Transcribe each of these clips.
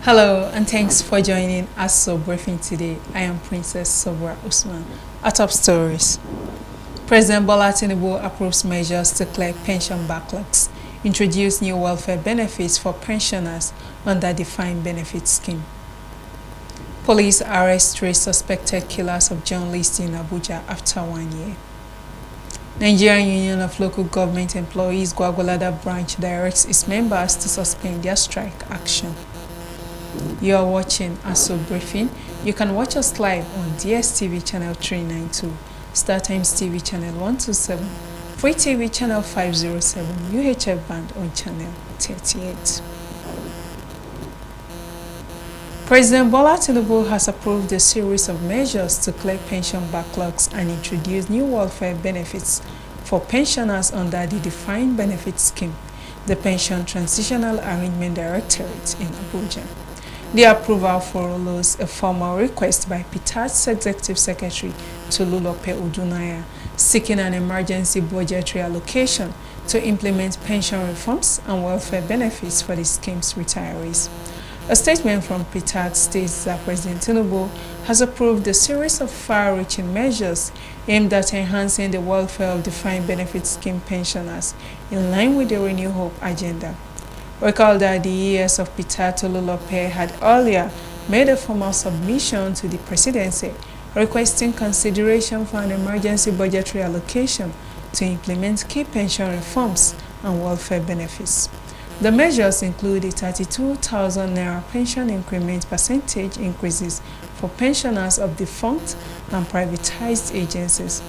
Hello and thanks for joining Aso Briefing today. I am Princess Sobra Usman. Our top stories. President Bola Tinubu approves measures to clear pension backlogs, introduce new welfare benefits for pensioners under defined benefit scheme. Police arrest 3 suspected killers of journalists in Abuja after 1 year. Nigerian Union of Local Government Employees Gwagwalada branch directs its members to suspend their strike action. You are watching Aso Briefing. You can watch us live on DSTV channel 392, StarTimes TV channel 127, Free TV channel 507, UHF band on channel 38. President Bola Tinubu has approved a series of measures to clear pension backlogs and introduce new welfare benefits for pensioners under the Defined Benefit Scheme, the Pension Transitional Arrangement Directorate in Abuja. The approval follows a formal request by PITA's Executive Secretary Tolulope Odunaya seeking an emergency budgetary allocation to implement pension reforms and welfare benefits for the scheme's retirees. A statement from PITAT states that President Tinubu has approved a series of far-reaching measures aimed at enhancing the welfare of defined benefit scheme pensioners in line with the Renew Hope agenda. Recall that the ES of PITAT Tolulope had earlier made a formal submission to the presidency requesting consideration for an emergency budgetary allocation to implement key pension reforms and welfare benefits. The measures include a 32,000 naira pension increment percentage increases for pensioners of defunct and privatized agencies,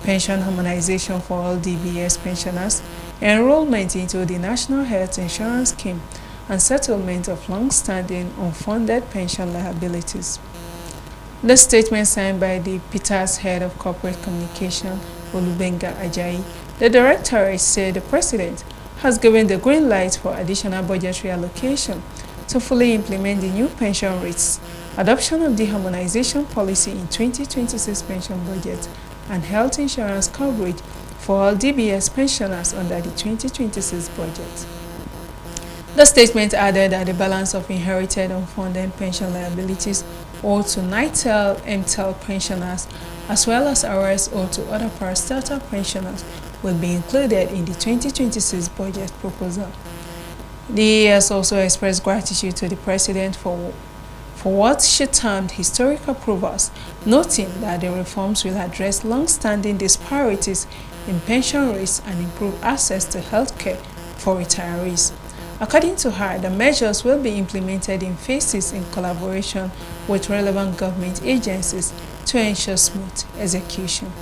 pension harmonization for all DBS pensioners, enrollment into the National Health Insurance Scheme, and settlement of long-standing unfunded pension liabilities. The statement signed by the PITA's head of corporate communication, Olubenga Ajayi, the directorate said the president has given the green light for additional budgetary allocation to fully implement the new pension rates, adoption of the harmonization policy in 2026 pension budget, and health insurance coverage for all DBS pensioners under the 2026 budget. The statement added that the balance of inherited unfunded pension liabilities owed to NITEL, MTEL pensioners, as well as arrears owed to other parastatal pensioners will be included in the 2026 budget proposal. The ES also expressed gratitude to the President for what she termed historic approvals, noting that the reforms will address long-standing disparities in pension rates and improve access to health care for retirees. According to her, the measures will be implemented in phases in collaboration with relevant government agencies to ensure smooth execution.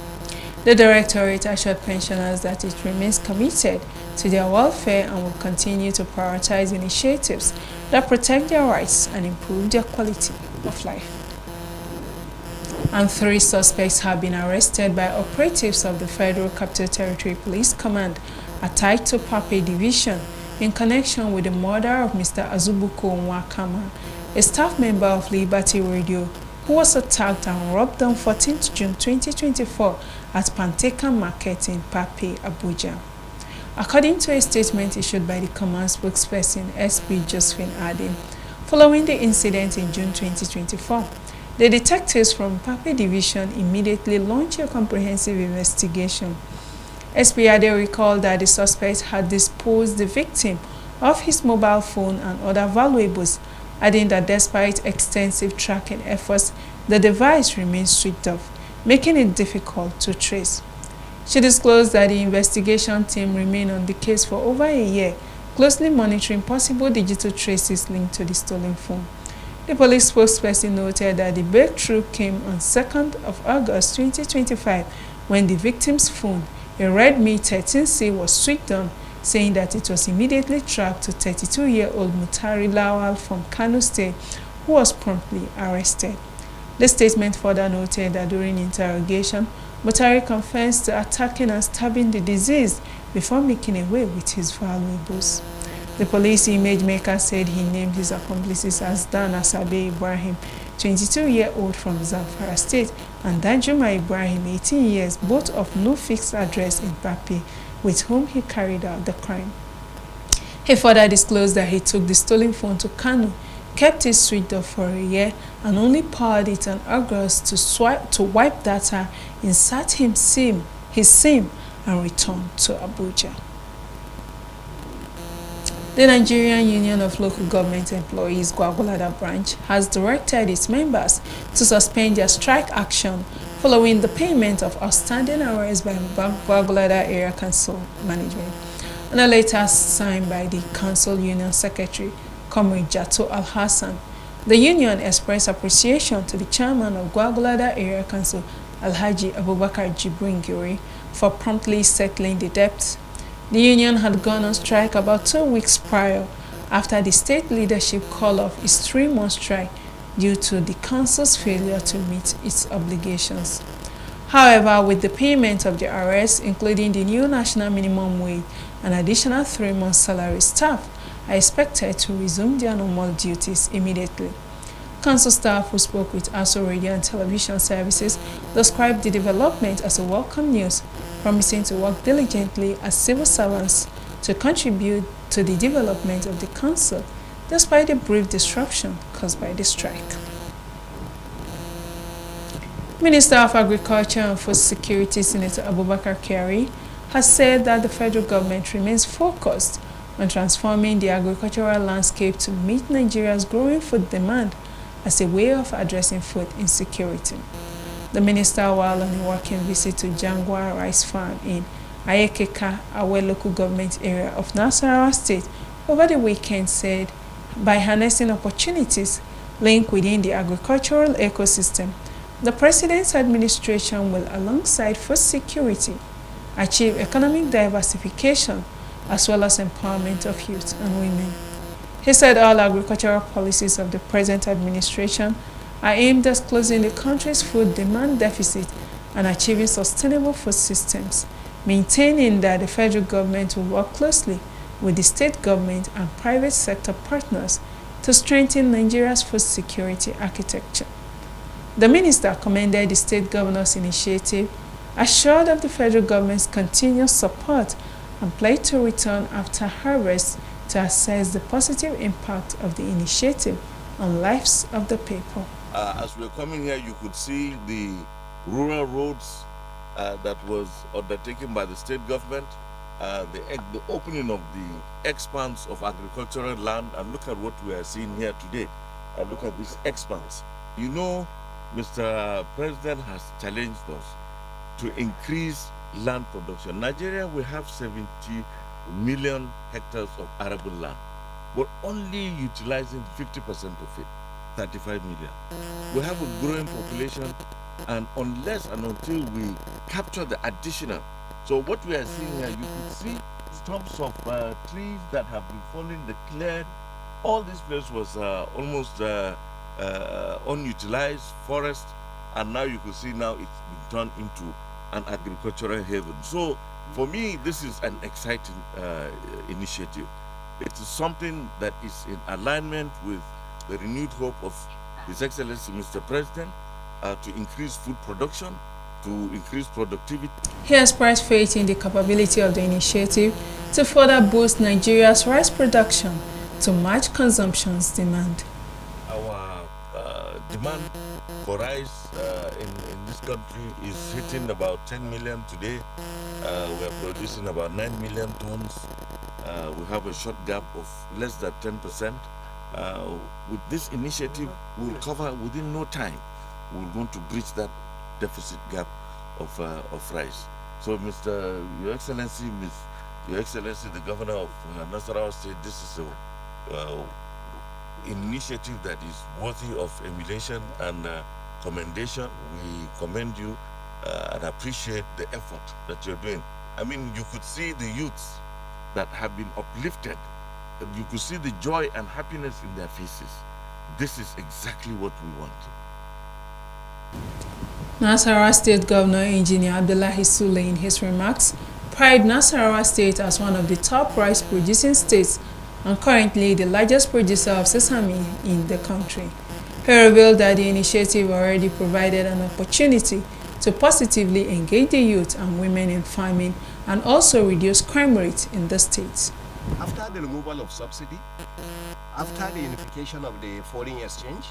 The Directorate assured pensioners that it remains committed to their welfare and will continue to prioritize initiatives that protect their rights and improve their quality of life. And 3 suspects have been arrested by operatives of the Federal Capital Territory Police Command attached to Pape Division in connection with the murder of Mr. Azubuko Nwakama, a staff member of Liberty Radio, who was attacked and robbed on 14th June 2024 at Panteka Market in Pape, Abuja. According to a statement issued by the command spokesperson SP Josephine Adin, following the incident in June 2024, the detectives from Pape Division immediately launched a comprehensive investigation. SP Adin recalled that the suspect had disposed the victim of his mobile phone and other valuables, adding that despite extensive tracking efforts, the device remains switched off, making it difficult to trace. She disclosed that the investigation team remained on the case for over a year, closely monitoring possible digital traces linked to the stolen phone. The police spokesperson noted that the breakthrough came on 2nd of August 2025 when the victim's phone, a Redmi 13C, was switched on, saying that it was immediately tracked to 32-year-old Mutari Lawal from Kano State, who was promptly arrested. The statement further noted that during interrogation, Mutari confessed to attacking and stabbing the deceased before making away with his valuables. The police image maker said he named his accomplices as Dan Asabe Ibrahim, 22-year-old from Zamfara State, and Danjuma Ibrahim, 18 years, both of no fixed address in Pape, with whom he carried out the crime. He further disclosed that he took the stolen phone to Kano kept it switched off for a year, and only powered it on August to wipe data, insert his SIM, and return to Abuja. The Nigerian Union of Local Government Employees Gwagwalada branch has directed its members to suspend their strike action following the payment of outstanding arrears by Gwagwalada Area Council Management, and a letter signed by the Council Union Secretary, Comrade Jato Al-Hassan. The union expressed appreciation to the chairman of Gwagwalada Area Council, Alhaji Abubakar Jibrin, for promptly settling the debt. The union had gone on strike about 2 weeks prior after the state leadership called off its 3-month strike due to the council's failure to meet its obligations. However, with the payment of the arrears, including the new national minimum wage and additional 3-month salary, staff are expected to resume their normal duties immediately. Council staff who spoke with Aso Radio and Television Services described the development as a welcome news, promising to work diligently as civil servants to contribute to the development of the council, despite the brief disruption caused by the strike. Minister of Agriculture and Food Security, Senator Abubakar Kyari, has said that the federal government remains focused on transforming the agricultural landscape to meet Nigeria's growing food demand as a way of addressing food insecurity. The minister, while on a working visit to Jangwa Rice Farm in Ayekeka, Awe local government area of Nasarawa State over the weekend, said by harnessing opportunities linked within the agricultural ecosystem, the President's administration will, alongside food security, achieve economic diversification as well as empowerment of youth and women. He said all agricultural policies of the present administration are aimed at closing the country's food demand deficit and achieving sustainable food systems, maintaining that the federal government will work closely with the state government and private sector partners to strengthen Nigeria's food security architecture. The minister commended the state governor's initiative, assured of the federal government's continuous support, and pledged to return after harvest to assess the positive impact of the initiative on lives of the people. As we were coming here, you could see the rural roads that was undertaken by the state government, the opening of the expanse of agricultural land, and look at what we are seeing here today. Look at this expanse. You know, Mr. President has challenged us to increase land production. Nigeria, we have 70 million hectares of arable land, but only utilizing 50% of it, 35 million. We have a growing population, and unless and until we capture the additional, so what we are seeing here, you can see stumps of trees that have been falling, the cleared. All this place was almost unutilized forest, and now you can see now it's been turned into an agricultural haven. So for me, this is an exciting initiative. It is something that is in alignment with the renewed hope of His Excellency Mr. President to increase food production, to increase productivity. He expressed faith in the capability of the initiative to further boost Nigeria's rice production to match consumption's demand. Our demand for rice in this country is hitting about 10 million today. We are producing about 9 million tons. We have a short gap of less than 10%. With this initiative, we will cover within no time. We're going to bridge that deficit gap of rice. So, Your Excellency, the Governor of Nasarawa State, this is an initiative that is worthy of emulation and commendation. We commend you and appreciate the effort that you're doing. I mean, you could see the youths that have been uplifted. You could see the joy and happiness in their faces. This is exactly what we want. Nasarawa State Governor Engineer Abdullahi Sule, in his remarks, pride Nasarawa State as one of the top rice-producing states and currently the largest producer of sesame in the country. He revealed that the initiative already provided an opportunity to positively engage the youth and women in farming and also reduce crime rates in the state. After the removal of subsidy, after the unification of the foreign exchange,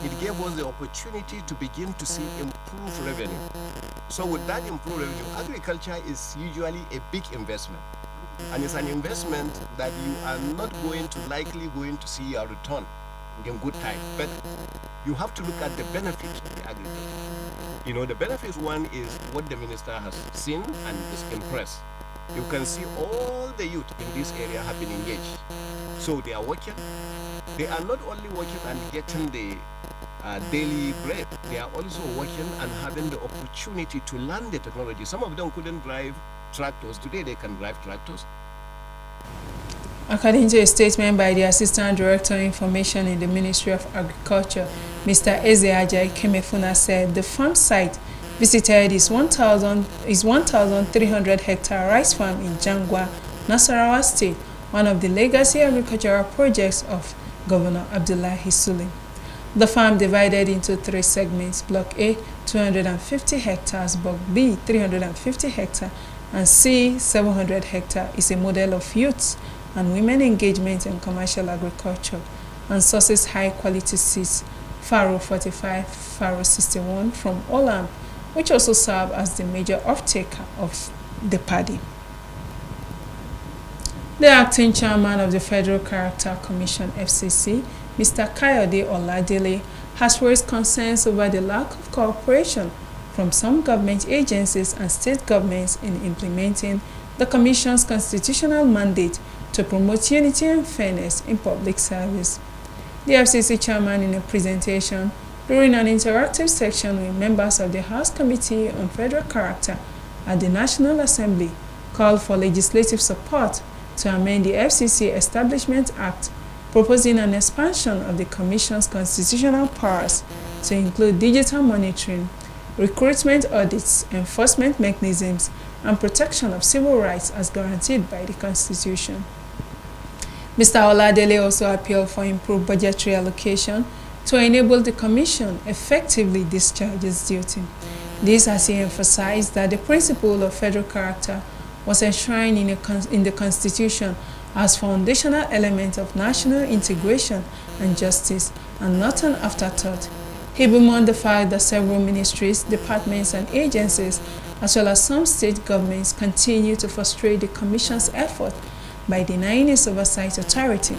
it gave us the opportunity to begin to see improved revenue. So with that improved revenue, agriculture is usually a big investment. And it's an investment that you are not likely going to see a return in good time. But you have to look at the benefit of the agriculture. The benefits one is what the minister has seen and is impressed. You can see all the youth in this area have been engaged. So they are working. They are not only working and getting the daily bread, they are also working and having the opportunity to learn the technology. Some of them couldn't drive tractors. Today they can drive tractors. According to a statement by the Assistant Director of Information in the Ministry of Agriculture, Mr. Ezeajai Kemefuna said the farm site visited is 1,300 hectare rice farm in Jangwa, Nasarawa State, one of the legacy agricultural projects of Governor Abdullahi Sule. The farm divided into 3 segments: Block A, 250 hectares, Block B, 350 hectares, and C, 700 hectares, is a model of youth and women engagement in commercial agriculture and sources high-quality seeds, Faro 45, Faro 61 from Olam, which also serve as the major off-taker of the paddy. The acting chairman of the Federal Character Commission, FCC, Mr. Kayode Oladele, has raised concerns over the lack of cooperation from some government agencies and state governments in implementing the Commission's constitutional mandate to promote unity and fairness in public service. The FCC chairman, in a presentation during an interactive section with members of the House Committee on Federal Character at the National Assembly, called for legislative support to amend the FCC Establishment Act, proposing an expansion of the Commission's constitutional powers to include digital monitoring, recruitment audits, enforcement mechanisms, and protection of civil rights as guaranteed by the Constitution. Mr. Oladele also appealed for improved budgetary allocation to enable the Commission effectively discharge its duty. This as he emphasized that the principle of federal character was enshrined in the Constitution as foundational element of national integration and justice, and not an afterthought. He bemoaned the fact that several ministries, departments, and agencies, as well as some state governments, continue to frustrate the Commission's effort by denying its oversight authority.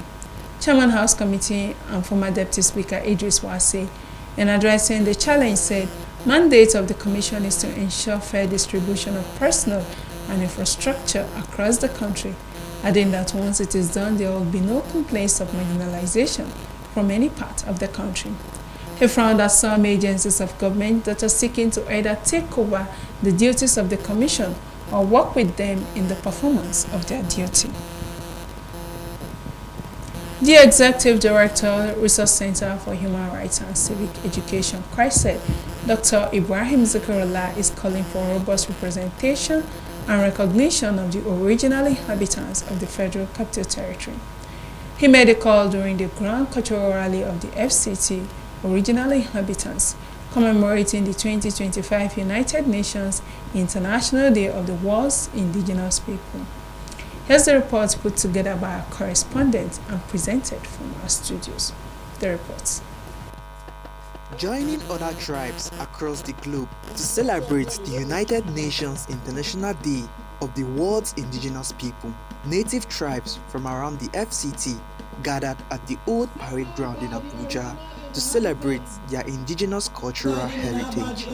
Chairman House Committee and former Deputy Speaker Idris Wase, in addressing the challenge, said mandate of the Commission is to ensure fair distribution of personnel and infrastructure across the country, adding that once it is done, there will be no complaints of marginalization from any part of the country. He frowned at some agencies of government that are seeking to either take over the duties of the Commission or work with them in the performance of their duty. The Executive Director, Resource Center for Human Rights and Civic Education, said Dr. Ibrahim Zikrullah is calling for robust representation and recognition of the original inhabitants of the Federal Capital Territory. He made a call during the Grand Cultural Rally of the FCT Original Inhabitants, commemorating the 2025 United Nations International Day of the World's Indigenous People. Here's the report put together by our correspondent and presented from our studios. The reports. Joining other tribes across the globe to celebrate the United Nations International Day of the World's Indigenous People, native tribes from around the FCT gathered at the Old Parade Ground in Abuja to celebrate their indigenous cultural heritage.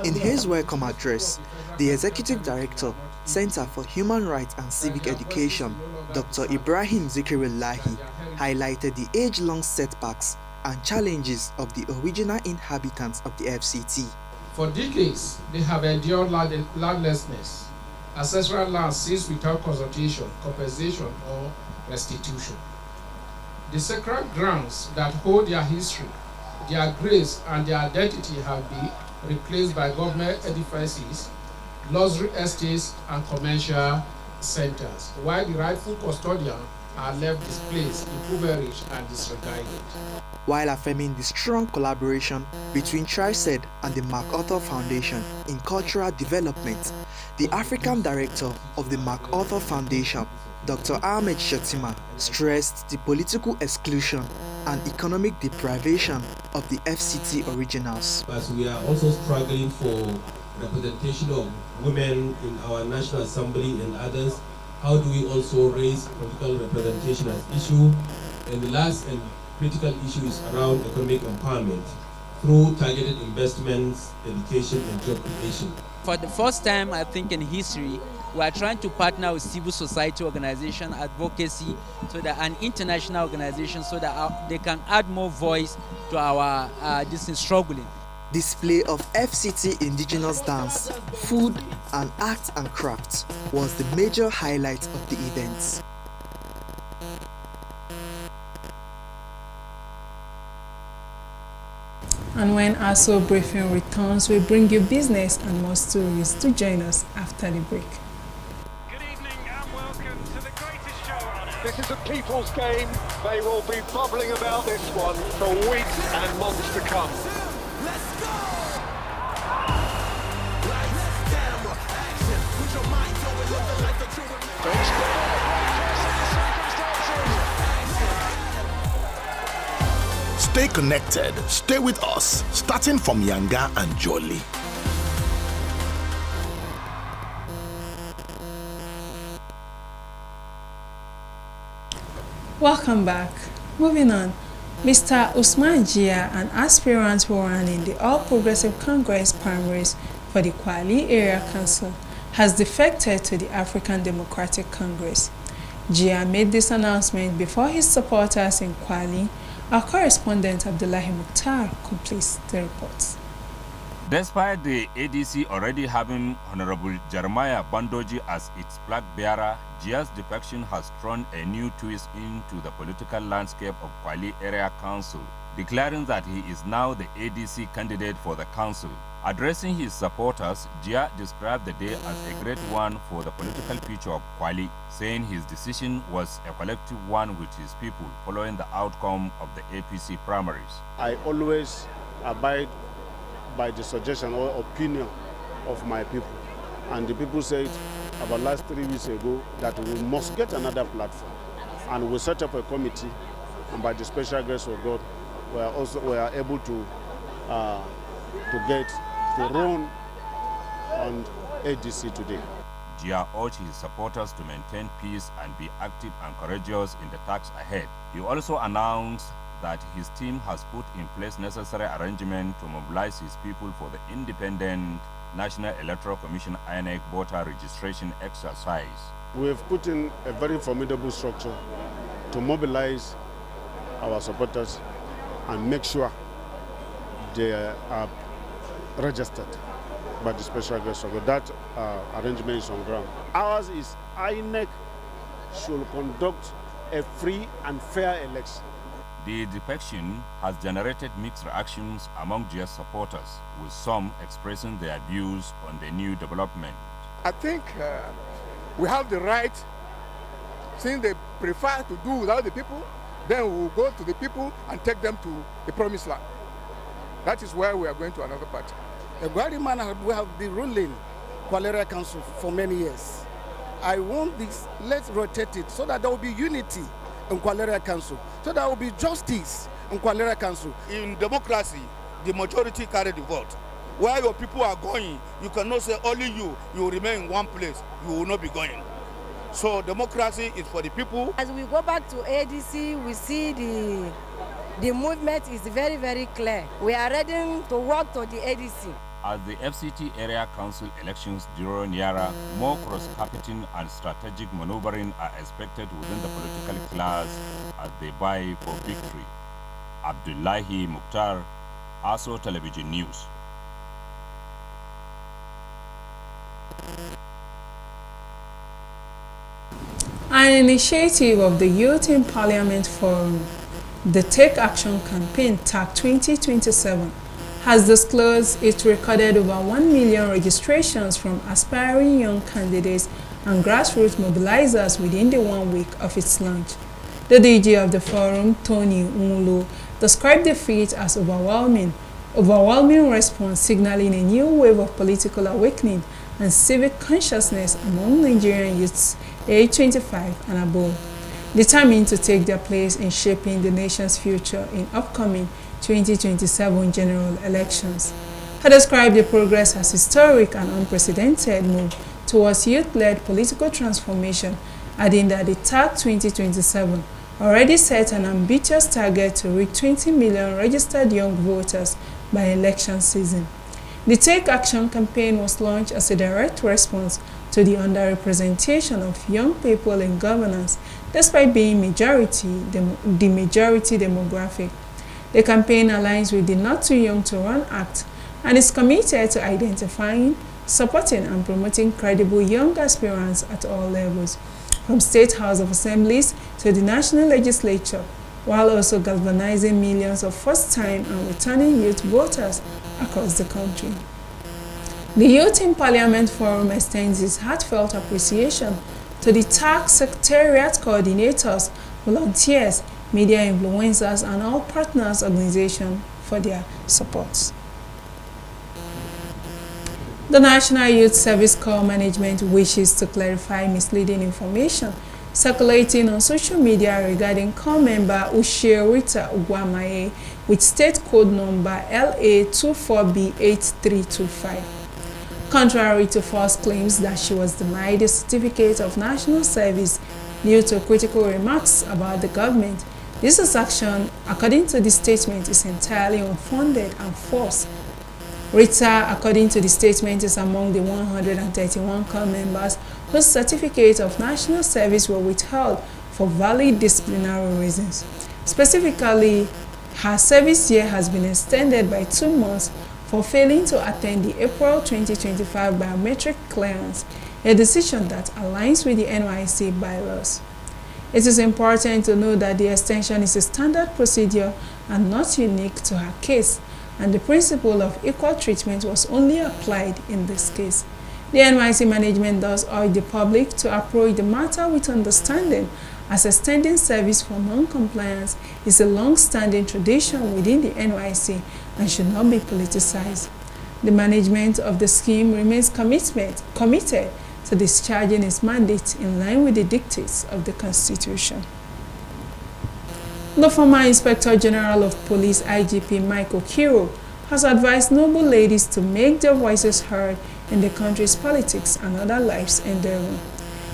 In his welcome address, the Executive Director, Center for Human Rights and Civic Education, Dr. Ibrahim Zikrulahi, highlighted the age-long setbacks and challenges of the original inhabitants of the FCT. For decades, they have endured landlessness, ancestral land seized without consultation, compensation, or restitution. The sacred grounds that hold their history, their grace, and their identity have been replaced by government edifices, luxury estates, and commercial centers, while the rightful custodian are left displaced, impoverished, and disregarded. While affirming the strong collaboration between TriSed and the MacArthur Foundation in cultural development, the African director of the MacArthur Foundation, Dr. Ahmed Shatima, stressed the political exclusion and economic deprivation of the FCT originals. As we are also struggling for representation of women in our National Assembly and others, how do we also raise political representation as issue? And the last and critical issue is around economic empowerment through targeted investments, education, and job creation. For the first time, I think in history, we are trying to partner with civil society organization, advocacy, so that an international organization, so that they can add more voice to our this struggling. Display of FCT indigenous dance, food, and arts and crafts was the major highlight of the events. And when Aso Briefing returns, we bring you business and more stories. To join us after the break. Good evening and welcome to the greatest show on earth. This is a people's game. They will be bubbling about this one for weeks and months to come. Let's go! Lights, camera, action. Put your mind on it, live the life that you remember. Stay connected, stay with us, starting from Yanga and Jolly. Welcome back. Moving on, Mr. Usman Jia, an aspirant who ran in the All Progressive Congress primaries for the Kwali Area Council, has defected to the African Democratic Congress. Jia made this announcement before his supporters in Kwali. Our correspondent Abdullahi Mukhtar completes the report. Despite the ADC already having Honorable Jeremiah Bandoji as its flag bearer, Jia's defection has thrown a new twist into the political landscape of Kwali Area Council, declaring that he is now the ADC candidate for the council. Addressing his supporters, Jia described the day as a great one for the political future of Kwali, saying his decision was a collective one with his people following the outcome of the APC primaries. I always abide by the suggestion or opinion of my people. And the people said about last 3 weeks ago that we must get another platform. And we set up a committee, and by the special grace of God, we are able to run on ADC today. Jia urged his supporters to maintain peace and be active and courageous in the tasks ahead. He also announced that his team has put in place necessary arrangements to mobilize his people for the independent National Electoral Commission INEC voter registration exercise. We have put in a very formidable structure to mobilize our supporters and make sure they are registered by the special grace of God. That arrangement is on ground. Ours is INEC should conduct a free and fair election. The defection has generated mixed reactions among Jia's supporters, with some expressing their views on the new development. I think we have the right, since they prefer to do without the people, then we will go to the people and take them to the promised land. That is why we are going to another party. The Gwari man we have been ruling Kwali Area Council for many years. I want this, let's rotate it so that there will be unity in Kwali Area Council, so there will be justice in Kwali Area Council. In democracy, the majority carry the vote. Where your people are going, you cannot say only you will remain in one place, you will not be going. So democracy is for the people. As we go back to ADC, we see the movement is very, very clear. We are ready to work to the ADC. As the FCT Area Council elections draw nearer, more cross-carpeting and strategic maneuvering are expected within the political class as they vie for victory. Abdullahi Mukhtar, Aso Television News. An initiative of the Youth in Parliament Forum, the Take Action Campaign TAC 2027, has disclosed it recorded over 1 million registrations from aspiring young candidates and grassroots mobilizers within the 1 week of its launch. The DG of the forum, Tony Nwulu, described the feat as overwhelming response signaling a new wave of political awakening and civic consciousness among Nigerian youths aged 25 and above, determined to take their place in shaping the nation's future in upcoming 2027 general elections. He described the progress as historic and unprecedented move towards youth-led political transformation, adding that the TAG 2027 already set an ambitious target to reach 20 million registered young voters by election season. The Take Action campaign was launched as a direct response to the underrepresentation of young people in governance, despite being the majority demographic. The campaign aligns with the Not Too Young to Run Act and is committed to identifying, supporting and promoting credible young aspirants at all levels, from State House of Assemblies to the National Legislature, while also galvanizing millions of first-time and returning youth voters across the country. The Youth in Parliament Forum extends its heartfelt appreciation to the TAG Secretariat coordinators, volunteers, media influencers, and all partners organizations for their support. The National Youth Service Corps Management wishes to clarify misleading information circulating on social media regarding Corps member Uche Rita Ugwamaye with state code number LA24B8325. Contrary to false claims that she was denied a certificate of national service due to critical remarks about the government, this action, according to the statement, is entirely unfounded and false. Rita, according to the statement, is among the 131 Corps members whose certificate of national service were withheld for valid disciplinary reasons. Specifically, her service year has been extended by 2 months for failing to attend the April 2025 biometric clearance, a decision that aligns with the NYSC bylaws. It is important to note that the extension is a standard procedure and not unique to her case, and the principle of equal treatment was only applied in this case. The NYSC management thus urge the public to approach the matter with understanding, as extending service for non-compliance is a long-standing tradition within the NYSC and should not be politicized. The management of the scheme remains committed to discharging its mandate in line with the dictates of the Constitution. The former Inspector General of Police, IGP Mike Okiro, has advised noble ladies to make their voices heard in the country's politics and other lives endeavor.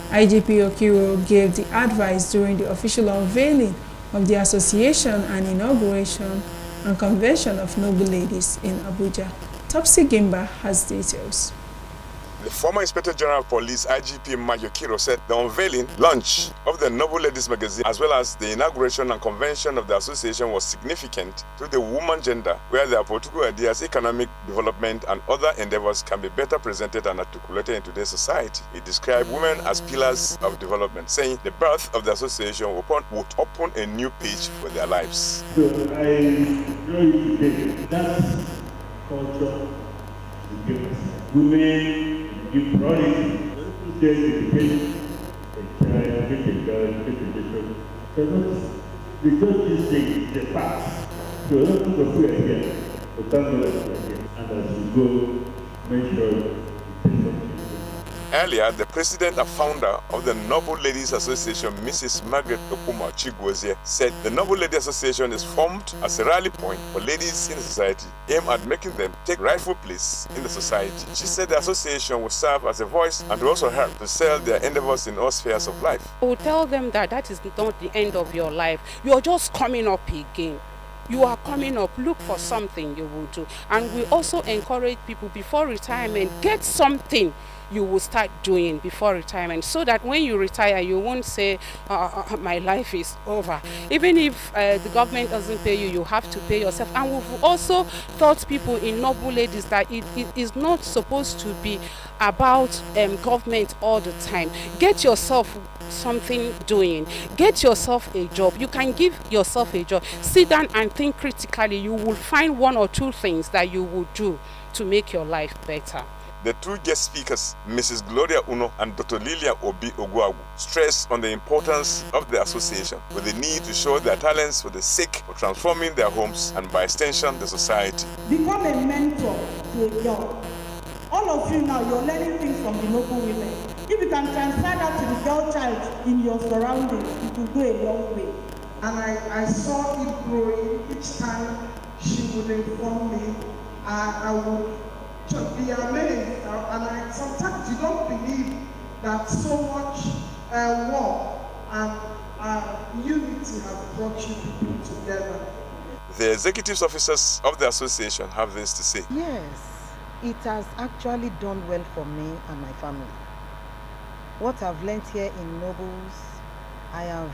IGP Okiro gave the advice during the official unveiling of the association and inauguration and convention of noble ladies in Abuja. Topsy Gimba has details. The former Inspector General of Police, IGP Mayo Kiro, said the unveiling, launch of the Noble Ladies magazine, as well as the inauguration and convention of the association was significant to the woman gender, where their political ideas, economic development, and other endeavors can be better presented and articulated in today's society. He described women as pillars of development, saying the birth of the association would open a new page for their lives. So I really that culture women give priority to education, a child, get a girl, get a bishop. So we don't just say the facts. So a lot of people are here, but thank God that we are here. And as we go, make sure you take something. Earlier, the president and founder of the Noble Ladies Association, Mrs. Margaret Okuma Chigwozie, said the Noble Ladies Association is formed as a rally point for ladies in the society, aimed at making them take rightful place in the society. She said the association will serve as a voice and will also help to sell their endeavors in all spheres of life. I will tell them that that is not the end of your life. You are just coming up again. You are coming up, look for something you will do. And we also encourage people before retirement, get something you will start doing before retirement, so that when you retire, you won't say, my life is over. Even if the government doesn't pay you, you have to pay yourself. And we've also taught people in Noble Ladies that it is not supposed to be about government all the time. Get yourself something doing. Get yourself a job. You can give yourself a job. Sit down and think critically. You will find 1 or 2 things that you will do to make your life better. The two guest speakers, Mrs. Gloria Uno and Dr. Lilia Obi Oguagu, stressed on the importance of the association with the need to show their talents for the sake of transforming their homes and by extension the society. Become a mentor to a girl. All of you now, you're learning things from the noble women. If you can transfer that to the girl child in your surroundings, it will go a long way. And I saw it growing each time she would inform me. I would just be amazed. And sometimes you don't believe that so much work and unity have brought you people together. The executive officers of the association have this to say. Yes, it has actually done well for me and my family. What I've learned here in Nobles, I have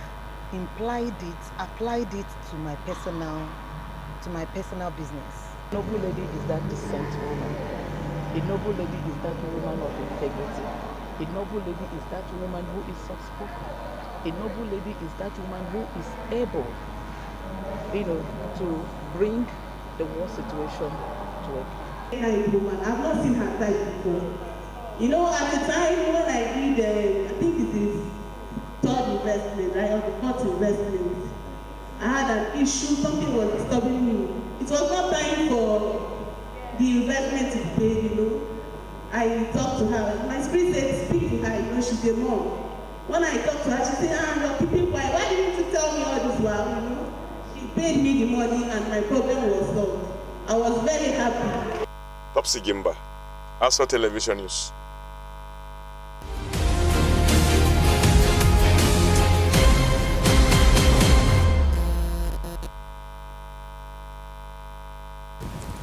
applied it to my personal business. A noble lady is that decent woman. A noble lady is that woman of integrity. A noble lady is that woman who is soft-spoken. A noble lady is that woman who is able, to bring the world situation to a kind woman. I've not seen her type before. At the time when I did, I think it is third investment, right, or the fourth investment, I had an issue, something was disturbing me. It was not time for the investment to be paid, I talked to her. My spirit said, speak to her, she's a mom. When I talked to her, she said, you're keeping quiet. Why didn't you tell me all this while, She paid me the money and my problem was solved. I was very happy. Topsy Gimba, Aso Television News.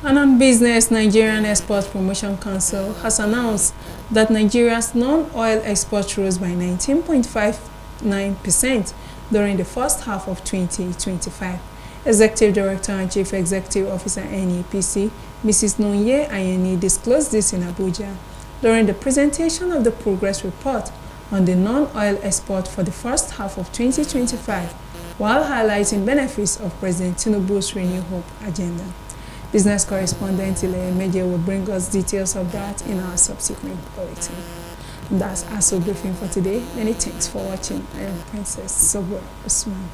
And on business, Nigerian Export Promotion Council has announced that Nigeria's non-oil export rose by 19.59% during the first half of 2025. Executive Director and Chief Executive Officer NEPC, Mrs. Nonye Ayeni, disclosed this in Abuja during the presentation of the progress report on the non-oil export for the first half of 2025, while highlighting benefits of President Tinubu's Renew Hope agenda. Business correspondent Ile Media will bring us details of that in our subsequent bulletin. And that's Aso Briefing for today. Many thanks for watching. I am Princess Sobor Usman.